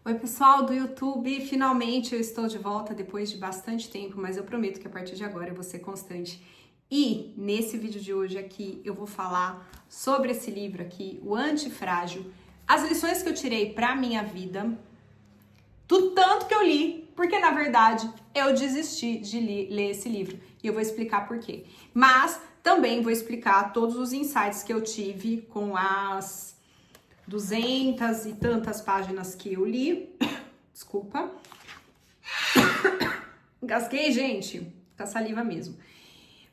Oi pessoal do YouTube, finalmente eu estou de volta depois de bastante tempo, mas eu prometo que a partir de agora eu vou ser constante. E nesse vídeo de hoje aqui eu vou falar sobre esse livro aqui, O Antifrágil, as lições que eu tirei pra minha vida, do tanto que eu li, porque na verdade eu desisti de ler esse livro e eu vou explicar por quê. Mas também vou explicar todos os insights que eu tive com as 200 e tantas páginas que eu li. Desculpa. Engasguei, gente. Com a saliva mesmo.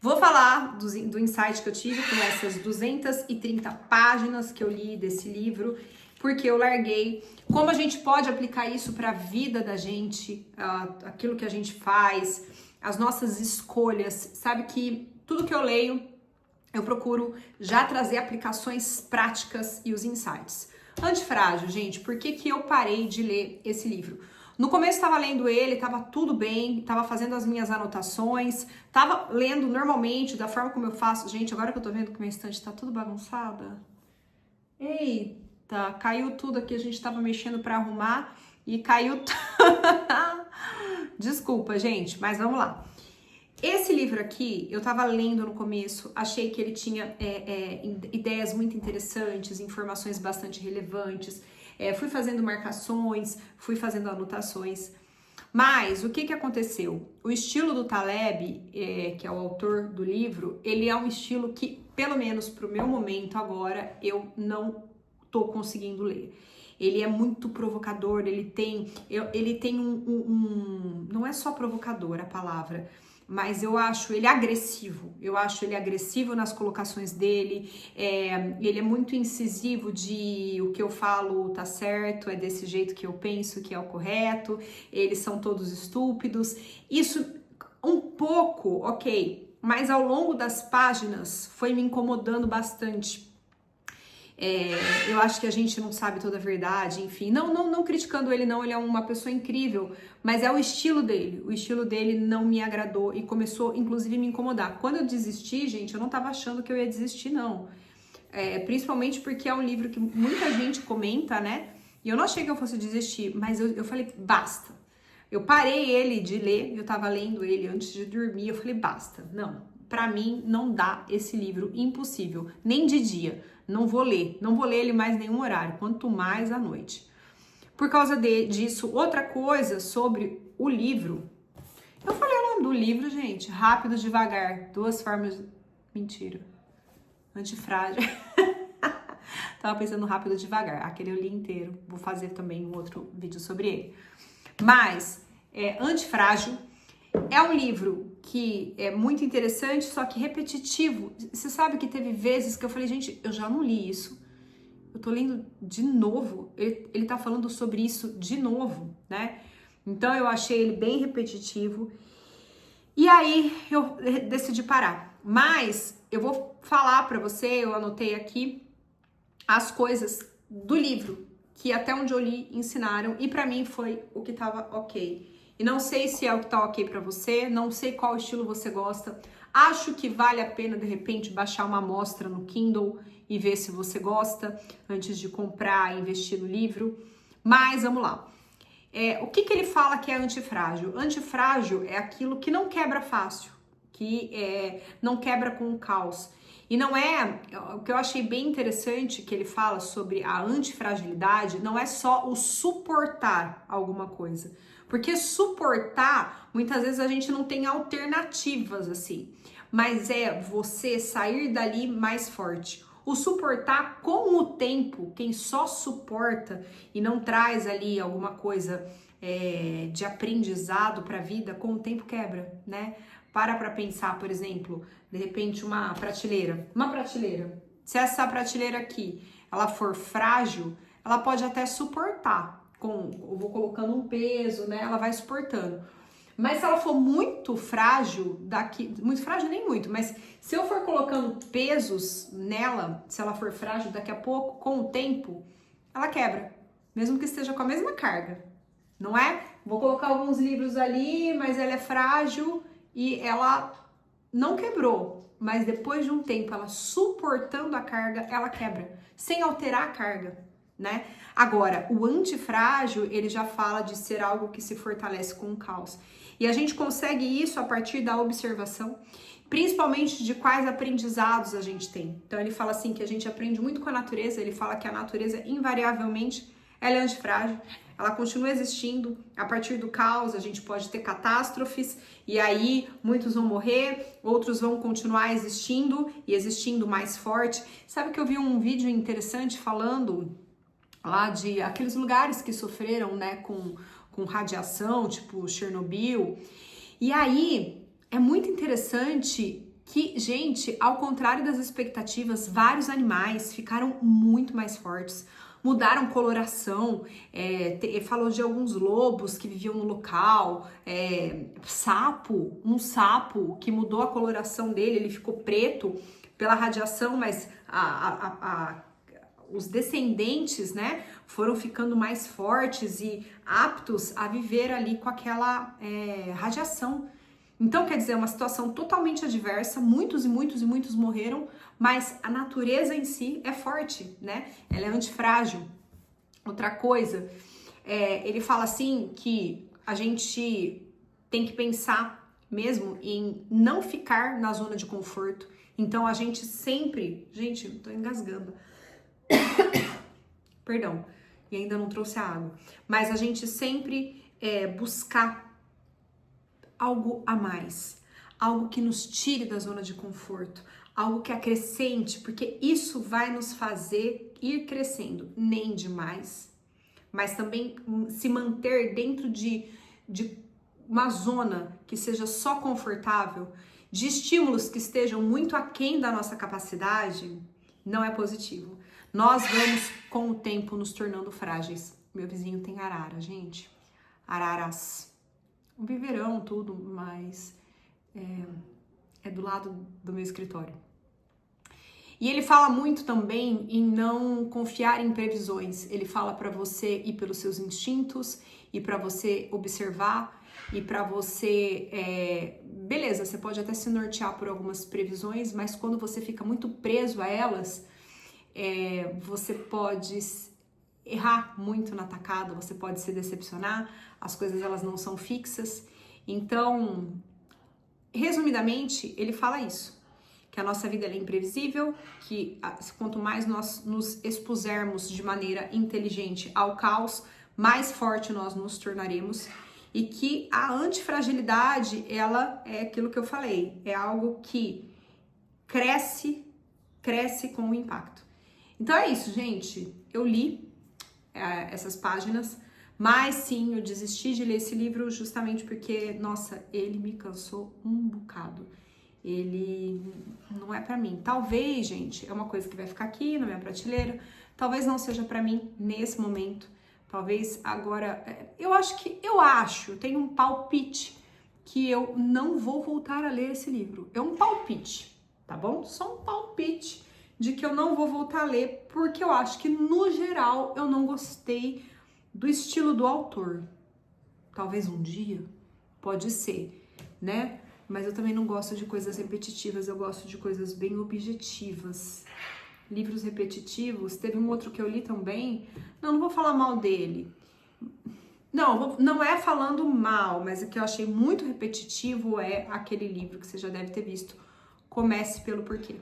Vou falar do insight que eu tive com essas 230 páginas que eu li desse livro, porque eu larguei. Como a gente pode aplicar isso para a vida da gente, aquilo que a gente faz, as nossas escolhas. Sabe que tudo que eu leio, eu procuro já trazer aplicações práticas e os insights. Antifrágil, gente, por que eu parei de ler esse livro? No começo estava lendo ele, estava tudo bem, estava fazendo as minhas anotações, estava lendo normalmente, da forma como eu faço. Gente, agora que eu tô vendo que minha estante está tudo bagunçada. Eita, caiu tudo aqui, a gente estava mexendo para arrumar e caiu. Desculpa, gente, mas vamos lá. Esse livro aqui, eu tava lendo no começo, achei que ele tinha ideias muito interessantes, informações bastante relevantes, fui fazendo marcações, fui fazendo anotações, mas o que aconteceu? O estilo do Taleb, que é o autor do livro, ele é um estilo que, pelo menos pro meu momento agora, eu não tô conseguindo ler. Ele é muito provocador, ele tem não é só provocador a palavra, mas eu acho ele agressivo. Eu acho ele agressivo nas colocações dele. Ele é muito incisivo de o que eu falo tá certo, é desse jeito que eu penso que é o correto. Eles são todos estúpidos. Isso um pouco, ok, mas ao longo das páginas foi me incomodando bastante. Eu acho que a gente não sabe toda a verdade, enfim, não criticando ele não, ele é uma pessoa incrível, mas é o estilo dele não me agradou e começou inclusive a me incomodar. Quando eu desisti, gente, eu não tava achando que eu ia desistir não, principalmente porque é um livro que muita gente comenta, né, e eu não achei que eu fosse desistir, mas eu falei, basta. Eu parei ele de ler, eu tava lendo ele antes de dormir, eu falei, basta, não, pra mim não dá esse livro, impossível, nem de dia. Não vou ler ele mais nenhum horário, quanto mais à noite. Por causa disso, outra coisa sobre o livro. Eu falei o nome do livro, gente. Rápido, devagar. 2 formas. Mentira. Antifrágil. Tava pensando no Rápido, devagar. Aquele eu li inteiro. Vou fazer também um outro vídeo sobre ele. Mas, Antifrágil é um livro que é muito interessante, só que repetitivo. Você sabe que teve vezes que eu falei, gente, eu já não li isso. Eu tô lendo de novo. Ele tá falando sobre isso de novo, né? Então eu achei ele bem repetitivo. E aí eu decidi parar. Mas eu vou falar pra você, eu anotei aqui as coisas do livro que até onde eu li ensinaram e pra mim foi o que tava ok. E não sei se é o que tá ok pra você, não sei qual estilo você gosta. Acho que vale a pena, de repente, baixar uma amostra no Kindle e ver se você gosta, antes de comprar e investir no livro. Mas, vamos lá. O que ele fala que é antifrágil? Antifrágil é aquilo que não quebra fácil, que não quebra com o caos. E não é, o que eu achei bem interessante que ele fala sobre a antifragilidade, não é só o suportar alguma coisa. Porque suportar, muitas vezes a gente não tem alternativas assim, mas é você sair dali mais forte. O suportar com o tempo, quem só suporta e não traz ali alguma coisa de aprendizado para a vida, com o tempo quebra, né? Para pensar, por exemplo, de repente uma prateleira. Se essa prateleira aqui, ela for frágil, ela pode até suportar. Eu vou colocando um peso, né? Ela vai suportando. Mas se ela for muito frágil, muito frágil nem muito, mas se eu for colocando pesos nela, se ela for frágil, daqui a pouco, com o tempo, ela quebra. Mesmo que esteja com a mesma carga, não é? Vou colocar alguns livros ali, mas ela é frágil e ela não quebrou. Mas depois de um tempo, ela suportando a carga, ela quebra, sem alterar a carga. né? Agora, o antifrágil, ele já fala de ser algo que se fortalece com o caos. E a gente consegue isso a partir da observação, principalmente de quais aprendizados a gente tem. Então ele fala assim que a gente aprende muito com a natureza, ele fala que a natureza invariavelmente ela é antifrágil, ela continua existindo, a partir do caos a gente pode ter catástrofes e aí muitos vão morrer, outros vão continuar existindo e existindo mais forte. Sabe que eu vi um vídeo interessante falando lá de aqueles lugares que sofreram, né, com radiação, tipo Chernobyl, e aí é muito interessante que, gente, ao contrário das expectativas, vários animais ficaram muito mais fortes, mudaram coloração, falou de alguns lobos que viviam no local, um sapo que mudou a coloração dele, ele ficou preto pela radiação, mas os descendentes, né, foram ficando mais fortes e aptos a viver ali com aquela radiação. Então, quer dizer, é uma situação totalmente adversa, muitos morreram, mas a natureza em si é forte, né? Ela é antifrágil. Outra coisa, ele fala assim que a gente tem que pensar mesmo em não ficar na zona de conforto. Então, a gente sempre... Gente, eu tô engasgando. Perdão, e ainda não trouxe a água. Mas a gente sempre buscar algo a mais, algo que nos tire da zona de conforto, algo que acrescente, porque isso vai nos fazer ir crescendo, nem demais, mas também se manter dentro de uma zona que seja só confortável, de estímulos que estejam muito aquém da nossa capacidade, não é positivo. Nós vamos, com o tempo, nos tornando frágeis. Meu vizinho tem arara, gente. Araras. Um viverão, tudo, mas é do lado do meu escritório. E ele fala muito também em não confiar em previsões. Ele fala para você ir pelos seus instintos e para você observar e para você... beleza, você pode até se nortear por algumas previsões, mas quando você fica muito preso a elas, você pode errar muito na tacada, você pode se decepcionar, as coisas elas não são fixas. Então, resumidamente, ele fala isso, que a nossa vida é imprevisível, que quanto mais nós nos expusermos de maneira inteligente ao caos, mais forte nós nos tornaremos, e que a antifragilidade, ela é aquilo que eu falei, é algo que cresce com o impacto. Então é isso, gente. Eu li essas páginas, mas sim, eu desisti de ler esse livro justamente porque, nossa, ele me cansou um bocado. Ele não é pra mim. Talvez, gente, é uma coisa que vai ficar aqui na minha prateleira. Talvez não seja pra mim nesse momento. Talvez agora... Eu tenho um palpite que eu não vou voltar a ler esse livro. É um palpite, tá bom? Só um palpite de que eu não vou voltar a ler, porque eu acho que, no geral, eu não gostei do estilo do autor. Talvez um dia, pode ser, né? Mas eu também não gosto de coisas repetitivas, eu gosto de coisas bem objetivas. Livros repetitivos, teve um outro que eu li também, não vou falar mal dele. Não é falando mal, mas o que eu achei muito repetitivo é aquele livro que você já deve ter visto, Comece pelo Porquê.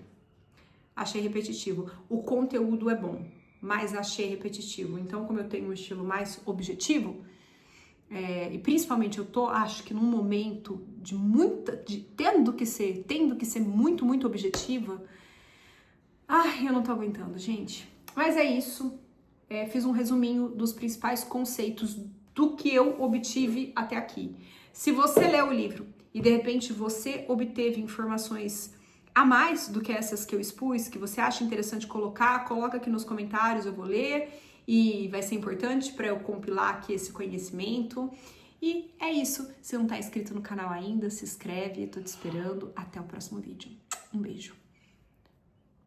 Achei repetitivo. O conteúdo é bom, mas achei repetitivo. Então, como eu tenho um estilo mais objetivo, e principalmente acho que num momento tendo que ser muito, muito objetiva, eu não tô aguentando, gente. Mas é isso. Fiz um resuminho dos principais conceitos do que eu obtive até aqui. Se você lê o livro e de repente você obteve informações a mais do que essas que eu expus, que você acha interessante coloca aqui nos comentários, eu vou ler e vai ser importante para eu compilar aqui esse conhecimento. E é isso. Se não tá inscrito no canal ainda, se inscreve, tô te esperando. Até o próximo vídeo. Um beijo.